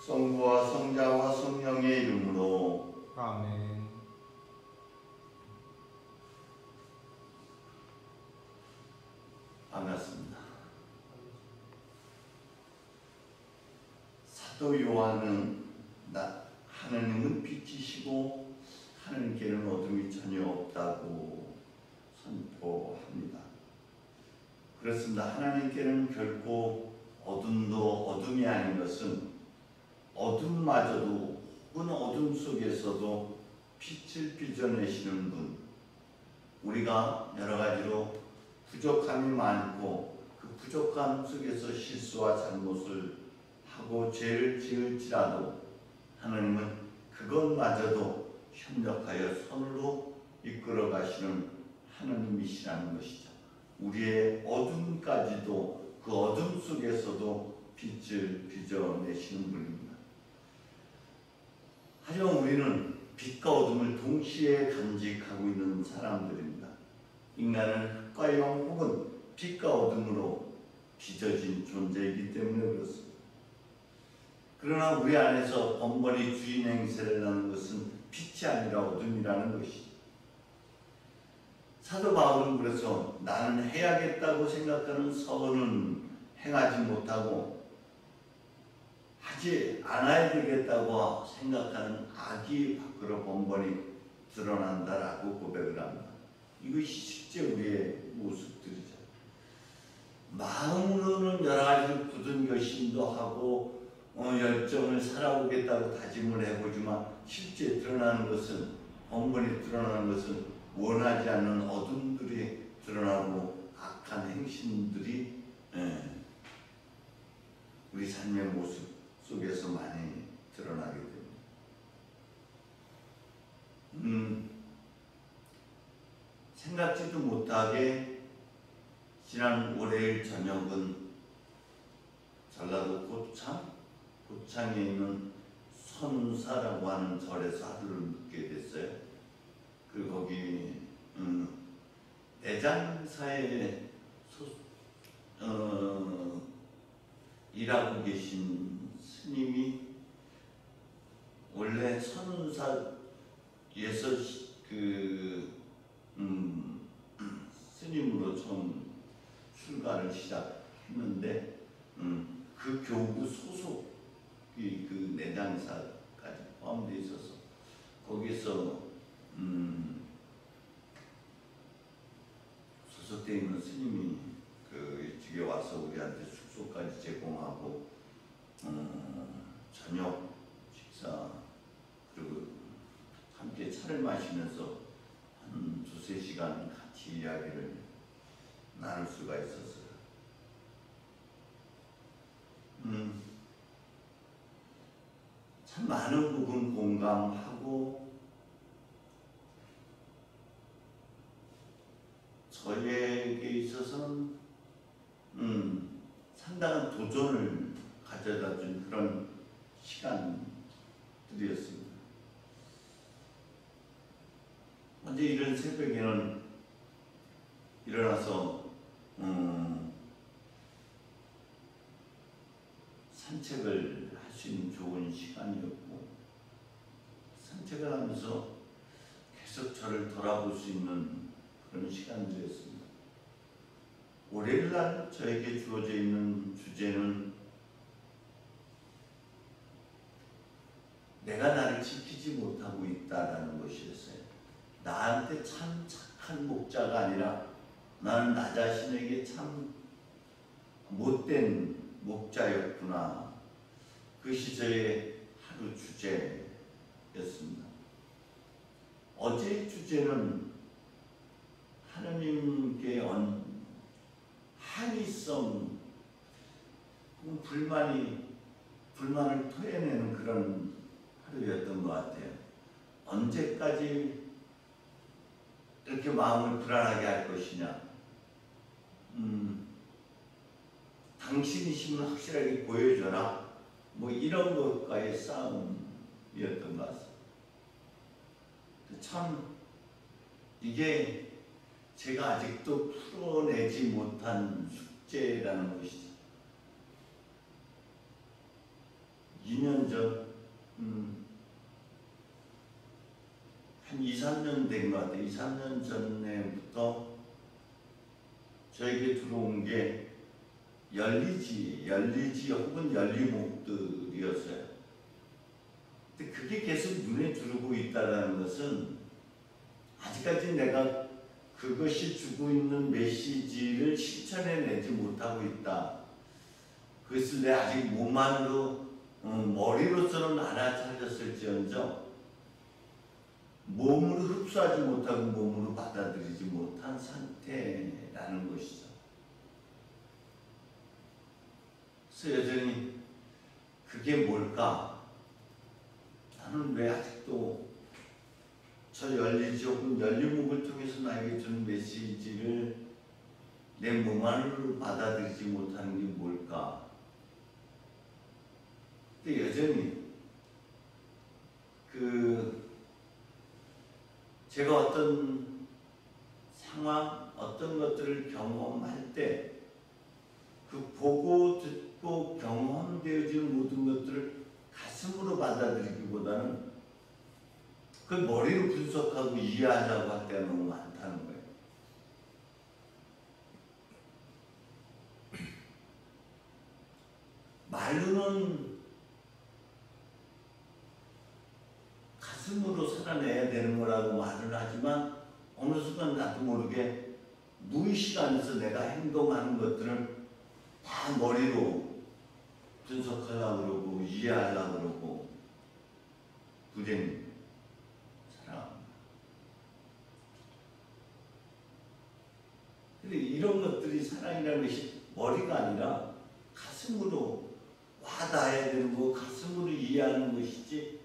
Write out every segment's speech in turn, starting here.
성부와 성자와 성령의 이름으로 아멘. 반갑습니다. 사도 요한은 하나님은 빛이시고 하나님께는 어둠이 전혀 없다고 선포합니다. 그렇습니다. 하나님께는 결코 어둠도 어둠이 아닌 것은 어둠마저도 혹은 어둠 속에서도 빛을 빚어내시는 분, 우리가 여러 가지로 부족함이 많고 그 부족함 속에서 실수와 잘못을 하고 죄를 지을지라도 하나님은 그것마저도 협력하여 선으로 이끌어 가시는 하나님이시라는 것이죠. 우리의 어둠까지도 그 어둠 속에서도 빛을 빚어내시는 분입니다. 하지만 우리는 빛과 어둠을 동시에 간직하고 있는 사람들입니다. 인간은 흑과 영 혹은 빛과 어둠으로 빚어진 존재이기 때문에 그렇습니다. 그러나 우리 안에서 번번이 주인 행세를 하는 것은 빛이 아니라 어둠이라는 것이죠. 사도 바울은 그래서 나는 해야겠다고 생각하는 선은 행하지 못하고 하지 않아야 되겠다고 생각하는 악이 밖으로 번번이 드러난다라고 고백을 합니다. 이것이 실제 우리의 모습들이죠. 마음으로는 여러 가지 굳은 결심도 하고 열정을 살아오겠다고 다짐을 해보지만 실제 드러나는 것은 번번이 드러나는 것은 원하지 않는 어둠들이 드러나고 악한 행신들이 우리 삶의 모습 속에서 많이 드러나게 됩니다. 생각지도 못하게 지난 월요일 저녁은 전라도 고창에 있는 선사라고 하는 절에서 하루를 묵게 됐어요. 그리고 거기 내장사에 일하고 계신 스님이 원래 선사에서 스님으로 처음 출가를 시작했는데 그 교구 소속이 그 내장사까지 포함되어 있어서 거기서 소속되어 있는 스님이 그 집에 와서 우리한테 숙소까지 제공하고 저녁 식사 그리고 함께 차를 마시면서 한 2~3시간 같이 이야기를 나눌 수가 있었어요. 참 많은 부분 공감하고 저에게 있어서는 상당한 도전을 가져다 준 그런 시간들이었습니다. 언제 이런 새벽에는 일어나서 산책을 할 수 있는 좋은 시간이었고 산책을 하면서 계속 저를 돌아볼 수 있는 그런 시간들이었습니다. 월요일날 저에게 주어져 있는 주제는 내가 나를 지키지 못하고 있다라는 것이었어요. 나한테 참 착한 목자가 아니라 나는 나 자신에게 참 못된 목자였구나. 그것이 저의 하루 주제였습니다. 어제의 주제는 하나님께 항의성, 불만을 토해내는 그런 하루였던 것 같아요. 언제까지 이렇게 마음을 불안하게 할 것이냐. 당신이심을 확실하게 보여줘라. 뭐 이런 것과의 싸움이었던 것 같습니다. 참 이게 제가 아직도 풀어내지 못한 숙제라는 것이죠. 2년 전, 한 2, 3년 된 것 같아요. 2, 3년 전에부터 저에게 들어온 게 열리지 혹은 열리목들이었어요. 근데 그게 계속 눈에 들어오고 있다는 것은 아직까지 내가 그것이 주고 있는 메시지를 실천해내지 못하고 있다. 그것을 내 아직 몸만으로 머리로서는 알아차렸을지언정 몸으로 흡수하지 못하고 몸으로 받아들이지 못한 상태라는 것이죠. 그래서 여전히 그게 뭘까? 나는 왜 아직도 저 열리지 혹은 열리목을 통해서 나에게 주는 메시지를 내 몸 안으로 받아들이지 못하는 게 뭘까? 근데 여전히 제가 어떤 상황, 어떤 것들을 경험할 때 그 보고 듣고 경험되어진 모든 것들을 가슴으로 받아들이기보다는 그걸 머리로 분석하고 이해하려고 할 때가 너무 많다는 거예요. 말로는 가슴으로 살아내야 되는 거라고 말을 하지만 어느 순간 나도 모르게 무의식 안에서 내가 행동하는 것들을 다 머리로 분석하려고 그러고 이해하려고 그러고 불행히 살아갑니다. 근데 이런 것들이 사랑이라는 것이 머리가 아니라 가슴으로 와닿아야 되는 거, 가슴으로 이해하는 것이지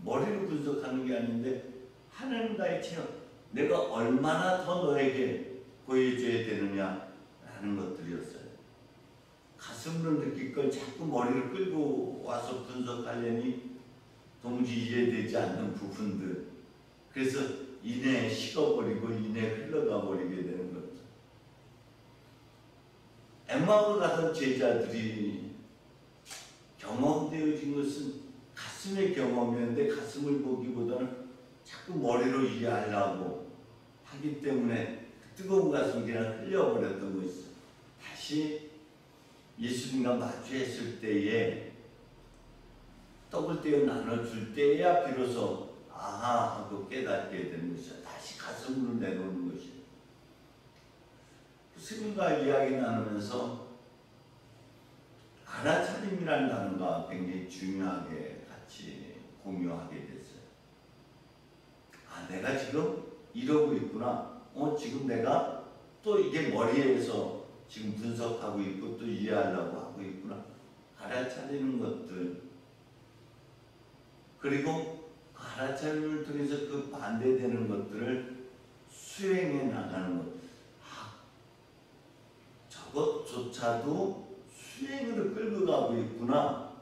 머리로 분석하는 게 아닌데 하나님과의 체험, 내가 얼마나 더 너에게 보여줘야 되느냐라는 것들이었어요. 가슴으로 느낄 걸 자꾸 머리를 끌고 와서 분석하려니 도무지 이해되지 않는 부분들, 그래서 이내 식어버리고 이내 흘러가 버리게 되는 거죠. 엠마오로 가던 제자들이 경험되어진 것은 가슴의 경험이었는데 가슴을 보기보다는 자꾸 머리로 이해하려고 하기 때문에 뜨거운 가슴이 그냥 흘려버렸던 것이죠. 다시 예수님과 마주했을 때에 떡을 떼어 나눠줄 때야 비로소 아하 하고 깨닫게 되는 것이죠. 다시 가슴으로 내놓는 것이죠. 스님과 이야기 나누면서 알아차림이라는 단어가 굉장히 중요하게 같이 공유하게 됐어요. 아, 내가 지금 이러고 있구나. 지금 내가 또 이게 머리에서 지금 분석하고 있고 또 이해하려고 하고 있구나. 알아차리는 것들. 그리고 알아차림을 통해서 그 반대되는 것들을 수행해 나가는 것. 아, 저것조차도 수행으로 끌고 가고 있구나.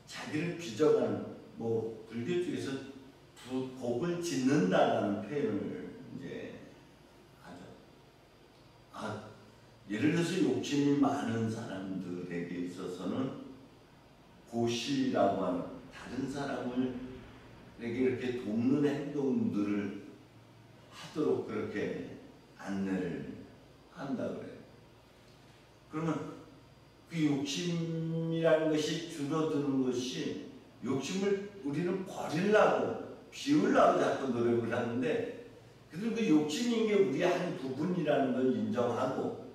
자기를 빚어가는, 불교 쪽에서 복을 짓는다라는 표현을 이제 하죠. 예를 들어서 욕심이 많은 사람들에게 있어서는 고시라고 하는 다른 사람을 에게 이렇게 돕는 행동들을 하도록 그렇게 안내를 한다 그래요. 그러면 그 욕심이라는 것이 줄어드는 것이, 욕심을 우리는 버리려고 비우려고 자꾸 노력을 하는데, 그래도 그 욕심인 게 우리의 한 부분이라는 걸 인정하고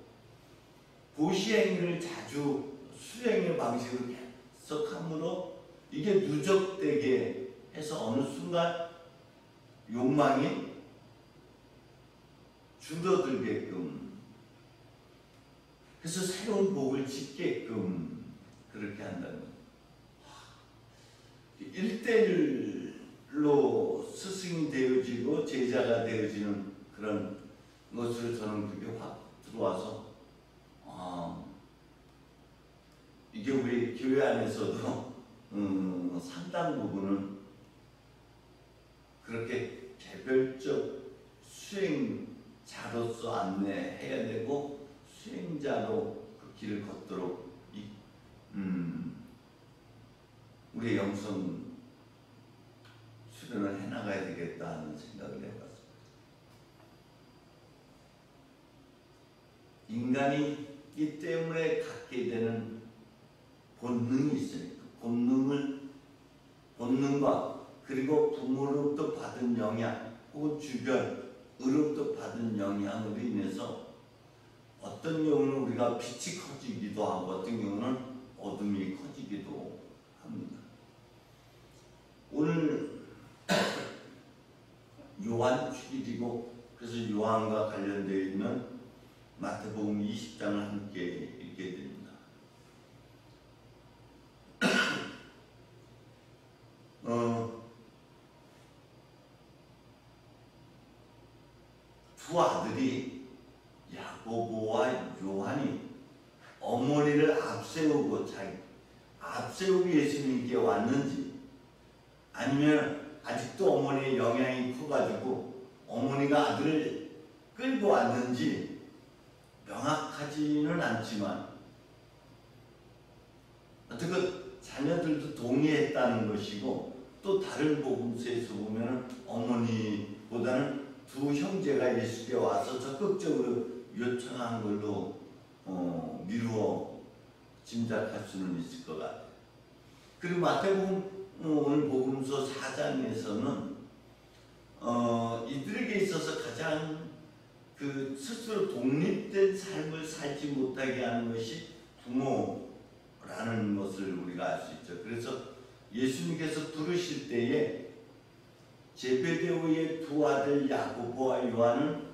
고시행위를 자주 수행의 방식으로 계속함으로 이게 누적되게 해서 어느 순간 욕망이 줄어들게끔, 그래서 새로운 복을 짓게끔 그렇게 한다는 거예요. 1대1로 스승이 되어지고 제자가 되어지는 그런 것으로 저는 그게 확 들어와서, 이게 우리 교회 안에서도 상당 부분은 그렇게 개별적 수행자로서 안내해야 되고 수행자로 그 길을 걷도록 우리의 영성 수련을 해나가야 되겠다 하는 생각을 해봤습니다. 인간이 이 때문에 갖게 되는 본능이 있으니까 본능과 그리고 부모로부터 받은 영향 혹은 주변으로부터 받은 영향으로 인해서 어떤 경우는 우리가 빛이 커지기도 하고 어떤 경우는 어둠이 커지기도 합니다. 오늘 요한 축일이고 그래서 요한과 관련되어 있는 마태복음 20장을 함께 읽게 됩니다. 두 아들이 야고보와 요한이 어머니를 앞세우고 예수님께 왔는지 아니면 아직도 어머니의 영향이 커가지고 어머니가 아들을 끌고 왔는지 명확하지는 않지만 어쨌든 자녀들도 동의했다는 것이고 또 다른 복음서에서 보면 어머니보다는 두 형제가 예수께 와서 적극적으로 요청한 걸로 미루어 짐작할 수는 있을 것 같아요. 그리고 마태복음 오늘 복음서 4장에서는 이들에게 있어서 가장 그 스스로 독립된 삶을 살지 못하게 하는 것이 부모라는 것을 우리가 알 수 있죠. 그래서 예수님께서 부르실 때에 제베데오의 두 아들 야고보와 요한은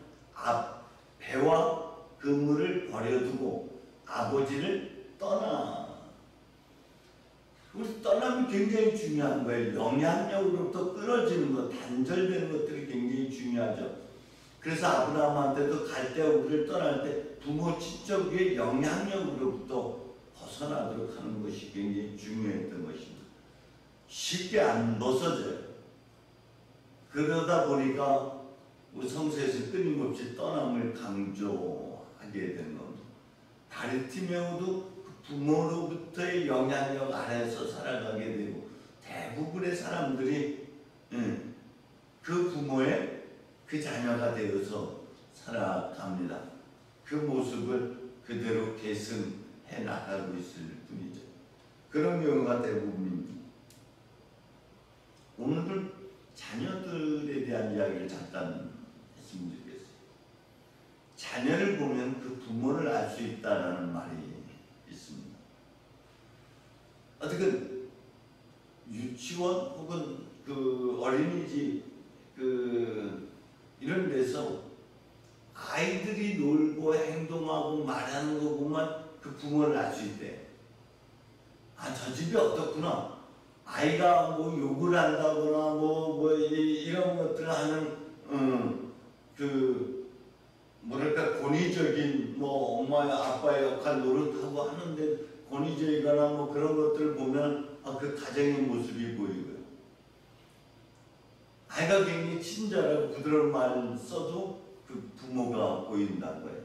배와 그물을 버려두고 아버지를 우리 떠남이 굉장히 중요한 거예요. 영향력으로부터 끊어지는 것, 단절되는 것들이 굉장히 중요하죠. 그래서 아브라함한테도 갈대아우를 떠날 때 부모 친척의 영향력으로부터 벗어나도록 하는 것이 굉장히 중요했던 것입니다. 쉽게 안 벗어져요. 그러다 보니까 우리 성서에서 끊임없이 떠남을 강조하게 된 겁니다. 바르티메오도 부모로부터의 영향력 아래에서 살아가게 되고 대부분의 사람들이 그 부모의 그 자녀가 되어서 살아갑니다. 그 모습을 그대로 계승해 나가고 있을 뿐이죠. 그런 경우가 대부분입니다. 오늘은 자녀들에 대한 이야기를 잠깐 했으면 좋겠어요. 자녀를 보면 그 부모를 알 수 있다는 말이 있습니다. 어떻게 유치원 혹은 그 어린이집 이런 데서 아이들이 놀고 행동하고 말하는 거 보면 그 부모를 알 수 있대. 저 집이 어떻구나. 아이가 뭐 욕을 한다거나 이런 것들을 하는 뭐랄까 권위적인 엄마의 아빠의 역할 노릇하고 하는데 권위적이거나 그런 것들을 보면 그 가정의 모습이 보이고요. 아이가 굉장히 친절하고 부드러운 말을 써도 그 부모가 보인다는 거예요.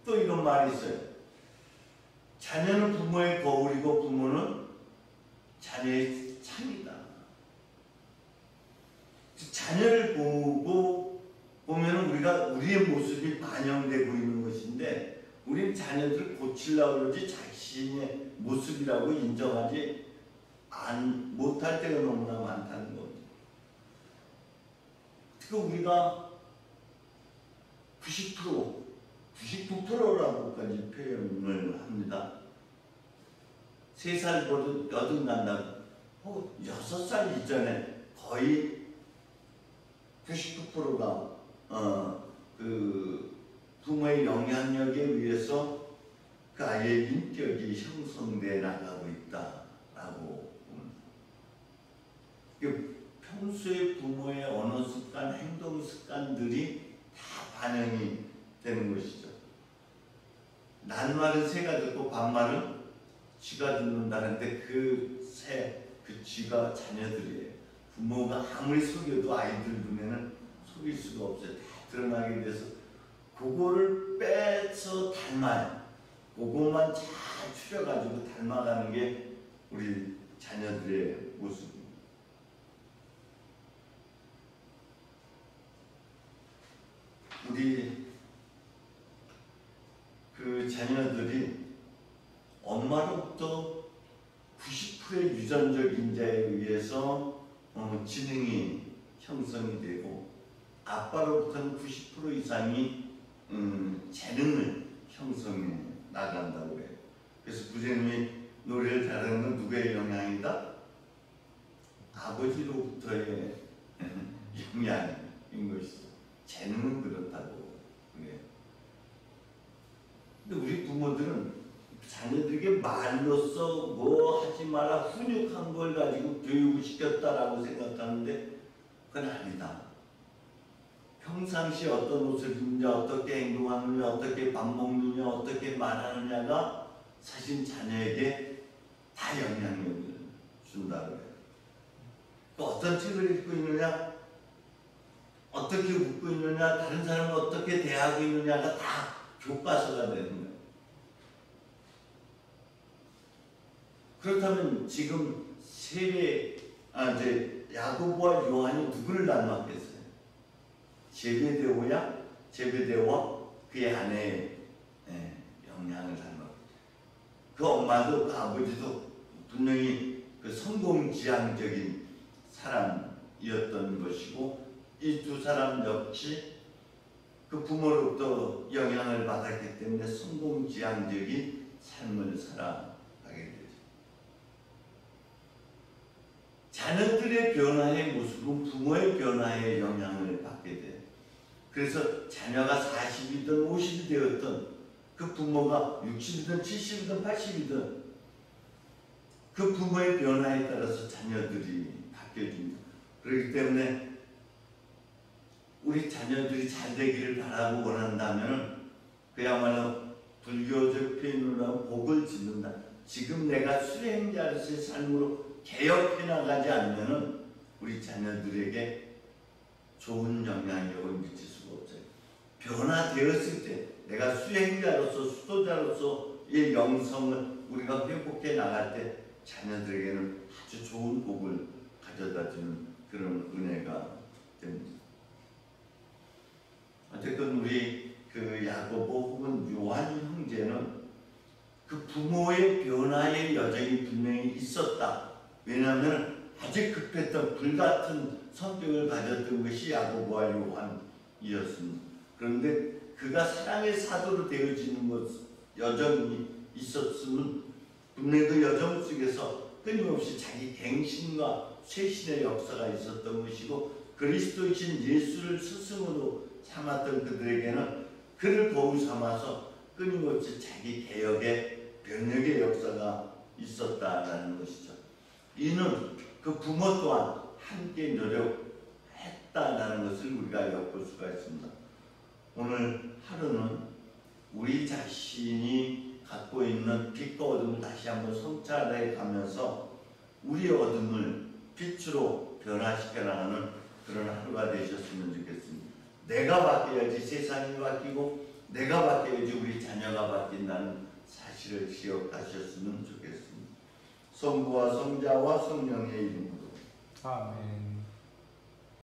또 이런 말이 있어요. 자녀는 부모의 거울이고 부모는 자녀의 창이다. 자녀를 보면 우리의 모습이 반영되고 있는 것인데 우리는 자녀들을 고치려고 그러지 자신의 모습이라고 인정하지 못할 때가 너무나 많다는 겁니다. 특히 우리가 99%라고까지 표현을 합니다. 3살 여든간다 6살 이전에 거의 99%가 그 부모의 영향력에 의해서 그 아이의 인격이 형성돼 나가고 있다라고 봅니다. 평소에 부모의 언어 습관, 행동 습관들이 다 반영이 되는 것이죠. 낱말은 새가 듣고 반말은 쥐가 듣는다는데 그 쥐가 자녀들이에요. 부모가 아무리 속여도 아이들 눈에는 속일 수가 없어요. 다 드러나게 돼서 그거를 빼서 닮아요. 그것만 잘 추려가지고 닮아가는 게 우리 자녀들의 모습입니다. 우리 그 자녀들이 엄마로부터 90%의 유전적 인자에 의해서 지능이 형성이 되고 아빠로부터는 90% 이상이 재능을 형성해 나간다고 해요. 그래서 부처님이 노래를 잘하는 건 누구의 영향이다? 아버지로부터의 영향인 것이죠. 재능은 그렇다고 그래요. 근데 우리 부모들은 자녀들에게 말로써 뭐 하지 마라 훈육한 걸 가지고 교육을 시켰다라고 생각하는데 그건 아니다. 평상시 어떤 옷을 입느냐, 어떻게 행동하느냐, 어떻게 밥 먹느냐, 어떻게 말하느냐가 사실 자녀에게 다 영향력을 준다고 해요. 또 어떤 책을 읽고 있느냐, 어떻게 웃고 있느냐, 다른 사람을 어떻게 대하고 있느냐가 다 교과서가 되는 거예요. 그렇다면 지금 이제 야고보와 요한이 누구를 닮았겠어요? 제베데오야? 제베데오와 그의 아내의 영향을 닮았고, 그 엄마도 그 아버지도 분명히 그 성공지향적인 사람이었던 것이고, 이 두 사람 역시 그 부모로부터 영향을 받았기 때문에 성공지향적인 삶을 살아가게 되죠. 자녀들의 변화의 모습은 부모의 변화에 영향을 받게 돼요. 그래서 자녀가 40이든 50이 되었든 그 부모가 60이든 70이든 80이든 그 부모의 변화에 따라서 자녀들이 바뀌어집니다. 그렇기 때문에 우리 자녀들이 잘 되기를 바라고 원한다면 그야말로 불교적 표현으로 하면 복을 짓는다. 지금 내가 수행자로서의 삶으로 개혁해 나가지 않으면 우리 자녀들에게 좋은 영향력을 미칠 수가 없어요. 변화되었을 때 내가 수행자로서 수도자로서의 영성을 우리가 회복해 나갈 때 자녀들에게는 아주 좋은 복을 가져다주는 그런 은혜가 됩니다. 어쨌든 우리 그 야고보 혹은 요한 형제는 그 부모의 변화의 여정이 분명히 있었다. 왜냐하면 아주 급했던 불같은 성격을 가졌던 것이 야고보와 요한이었습니다. 그런데 그가 사랑의 사도로 되어지는 것 여정이 있었으면 분명히 그 여정 속에서 끊임없이 자기 갱신과 쇄신의 역사가 있었던 것이고, 그리스도이신 예수를 스승으로 삼았던 그들에게는 그를 거울 삼아서 끊임없이 자기 개혁의 변혁의 역사가 있었다라는 것이죠. 이는 그 부모 또한 함께 노력했다라는 것을 우리가 엿볼 수가 있습니다. 오늘 하루는 우리 자신이 갖고 있는 빛과 어둠을 다시 한번 성찰해 가면서 우리의 어둠을 빛으로 변화시켜 나가는 그런 하루가 되셨으면 좋겠습니다. 내가 바뀌어야지 세상이 바뀌고, 내가 바뀌어야지 우리 자녀가 바뀐다는 사실을 기억하셨으면 좋겠습니다. 성부와 성자와 성령의 이름으로 아멘.